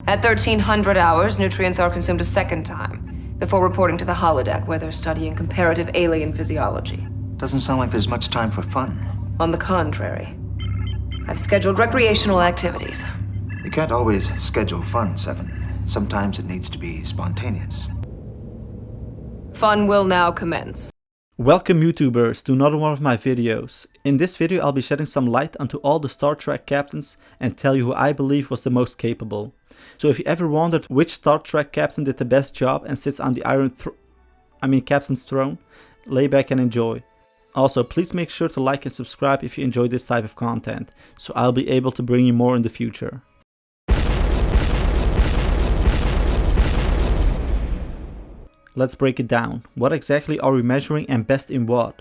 At 1300 hours, nutrients are consumed a second time, before reporting to the holodeck where they're studying comparative alien physiology. Doesn't sound like there's much time for fun. On the contrary, I've scheduled recreational activities. You can't always schedule fun, Seven. Sometimes it needs to be spontaneous. Fun will now commence. Welcome YouTubers to another one of my videos. In this video I'll be shedding some light onto all the Star Trek captains and tell you who I believe was the most capable. So if you ever wondered which Star Trek captain did the best job and sits on the captain's throne, lay back and enjoy. Also, please make sure to like and subscribe if you enjoy this type of content, so I'll be able to bring you more in the future. Let's break it down. What exactly are we measuring and best in what?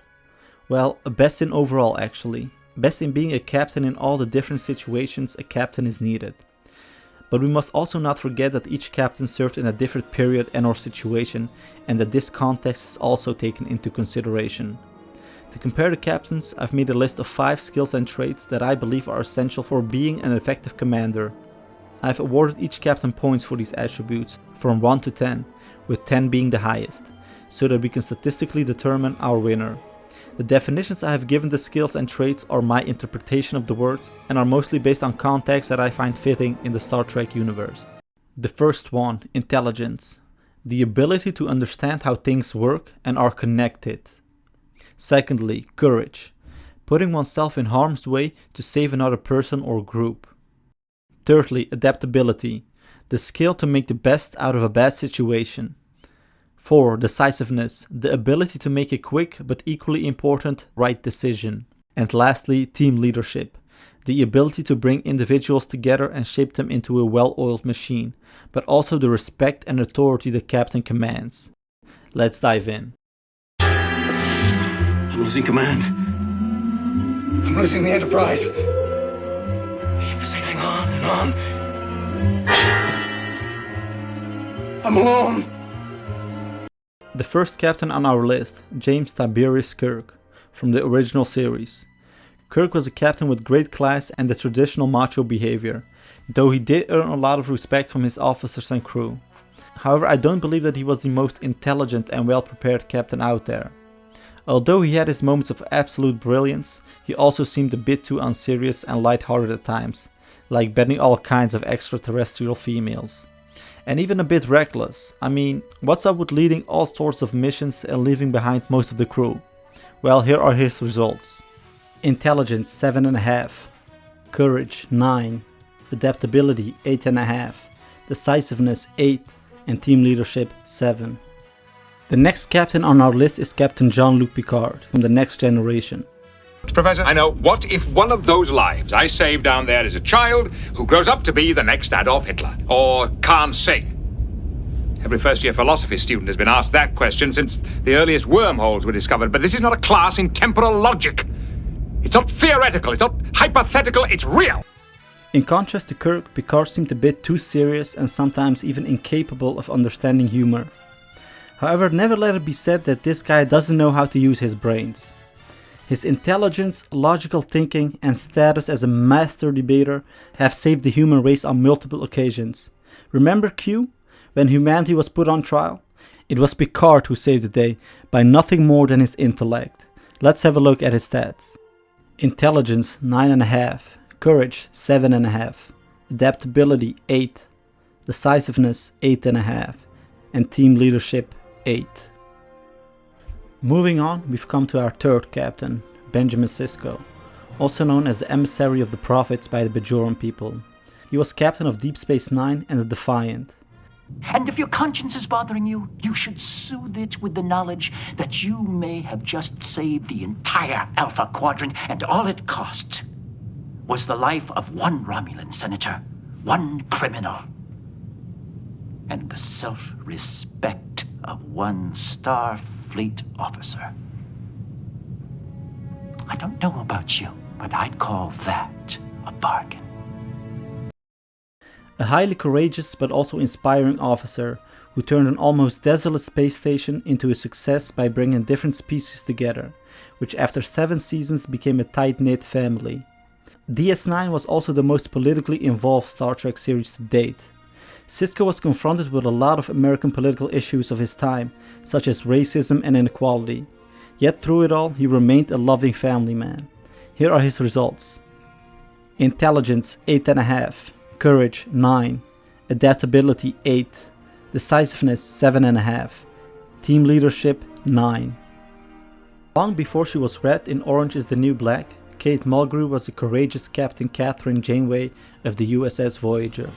Well, best in overall actually. Best in being a captain in all the different situations a captain is needed. But we must also not forget that each captain served in a different period and or situation, and that this context is also taken into consideration. To compare the captains, I've made a list of 5 skills and traits that I believe are essential for being an effective commander. I've awarded each captain points for these attributes from 1 to 10, with 10 being the highest, so that we can statistically determine our winner. The definitions I have given the skills and traits are my interpretation of the words and are mostly based on context that I find fitting in the Star Trek universe. The first one, intelligence. The ability to understand how things work and are connected. Secondly, courage. Putting oneself in harm's way to save another person or group. Thirdly, adaptability. The skill to make the best out of a bad situation. 4. Decisiveness. The ability to make a quick but equally important right decision. And lastly, team leadership. The ability to bring individuals together and shape them into a well-oiled machine, but also the respect and authority the captain commands. Let's dive in. I'm losing command. I'm losing the Enterprise. Ship is sailing on and on. I'm alone. The first captain on our list, James Tiberius Kirk, from the original series. Kirk was a captain with great class and the traditional macho behavior, though he did earn a lot of respect from his officers and crew. However, I don't believe that he was the most intelligent and well-prepared captain out there. Although he had his moments of absolute brilliance, he also seemed a bit too unserious and lighthearted at times, like betting all kinds of extraterrestrial females. And even a bit reckless. I mean, what's up with leading all sorts of missions and leaving behind most of the crew? Well, here are his results. Intelligence 7.5, Courage 9, Adaptability 8.5, Decisiveness 8, and Team Leadership 7. The next captain on our list is Captain Jean-Luc Picard from the Next Generation. Professor, I know. What if one of those lives I saved down there is a child who grows up to be the next Adolf Hitler, or can't sing? Every first-year philosophy student has been asked that question since the earliest wormholes were discovered, but this is not a class in temporal logic. It's not theoretical, it's not hypothetical, it's real. In contrast to Kirk, Picard seemed a bit too serious and sometimes even incapable of understanding humor. However, never let it be said that this guy doesn't know how to use his brains. His intelligence, logical thinking, and status as a master debater have saved the human race on multiple occasions. Remember Q? When humanity was put on trial? It was Picard who saved the day by nothing more than his intellect. Let's have a look at his stats. Intelligence 9.5, Courage 7.5, Adaptability 8, Decisiveness 8.5, and Team Leadership 8. Moving on, we've come to our third captain, Benjamin Sisko, also known as the emissary of the prophets by the Bajoran people. He was captain of Deep Space Nine and the Defiant. And if your conscience is bothering you, you should soothe it with the knowledge that you may have just saved the entire Alpha Quadrant, and all it cost was the life of one Romulan senator, one criminal, and the self-respect of one Starfleet officer. I don't know about you, but I'd call that a bargain. A highly courageous but also inspiring officer who turned an almost desolate space station into a success by bringing different species together, which after 7 seasons became a tight-knit family. DS9 was also the most politically involved Star Trek series to date. Sisko was confronted with a lot of American political issues of his time, such as racism and inequality. Yet through it all, he remained a loving family man. Here are his results. Intelligence 8.5, Courage 9, Adaptability 8, Decisiveness 7.5, Team Leadership 9. Long before she was read in Orange is the New Black, Kate Mulgrew was a courageous Captain Kathryn Janeway of the USS Voyager.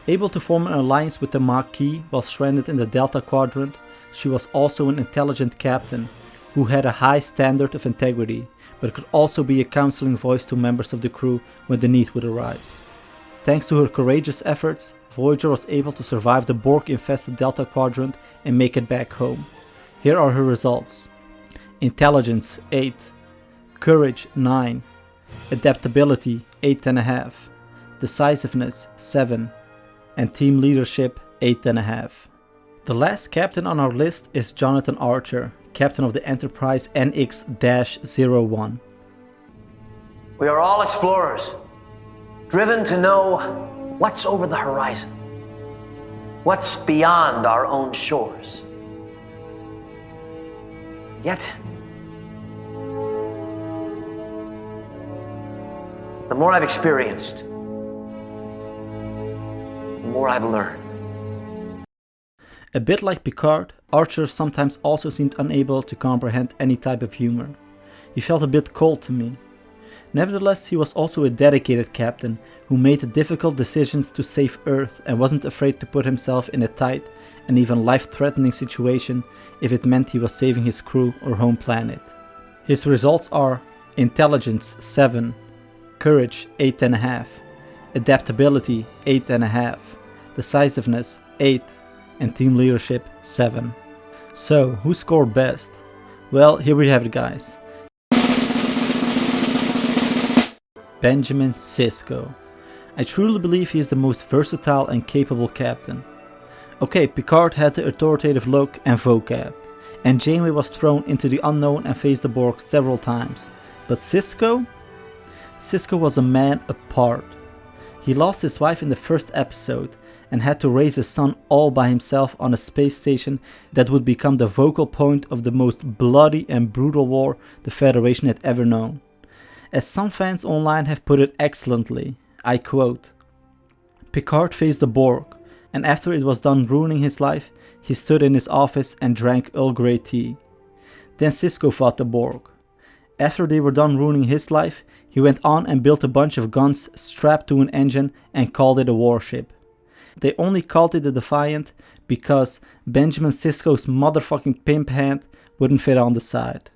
Able to form an alliance with the Maquis while stranded in the Delta Quadrant, she was also an intelligent captain who had a high standard of integrity, but could also be a counseling voice to members of the crew when the need would arise. Thanks to her courageous efforts, Voyager was able to survive the Borg-infested Delta Quadrant and make it back home. Here are her results. Intelligence 8, Courage 9, Adaptability 8.5, Decisiveness 7, and Team Leadership 8.5. The last captain on our list is Jonathan Archer, captain of the Enterprise NX-01. We are all explorers, driven to know what's over the horizon, what's beyond our own shores. Yet, the more I've experienced, the more I've learned. A bit like Picard, Archer sometimes also seemed unable to comprehend any type of humor. He felt a bit cold to me. Nevertheless, he was also a dedicated captain who made the difficult decisions to save Earth and wasn't afraid to put himself in a tight and even life-threatening situation if it meant he was saving his crew or home planet. His results are Intelligence 7, Courage 8.5, Adaptability 8.5, Decisiveness 8, and Team Leadership 7. So, who scored best? Well, here we have it, guys. Benjamin Sisko. I truly believe he is the most versatile and capable captain. Okay, Picard had the authoritative look and vocab, and Janeway was thrown into the unknown and faced the Borg several times. But Sisko? Sisko was a man apart. He lost his wife in the first episode and had to raise his son all by himself on a space station that would become the focal point of the most bloody and brutal war the Federation had ever known. As some fans online have put it excellently, I quote, "Picard faced the Borg, and after it was done ruining his life, he stood in his office and drank Earl Grey tea. Then Sisko fought the Borg. After they were done ruining his life, he went on and built a bunch of guns strapped to an engine and called it a warship. They only called it the Defiant because Benjamin Sisko's motherfucking pimp hand wouldn't fit on the side."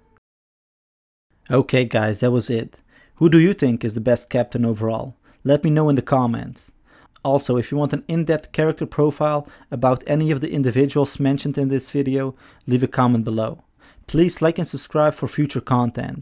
Okay guys, that was it. Who do you think is the best captain overall? Let me know in the comments. Also, if you want an in-depth character profile about any of the individuals mentioned in this video, leave a comment below. Please like and subscribe for future content.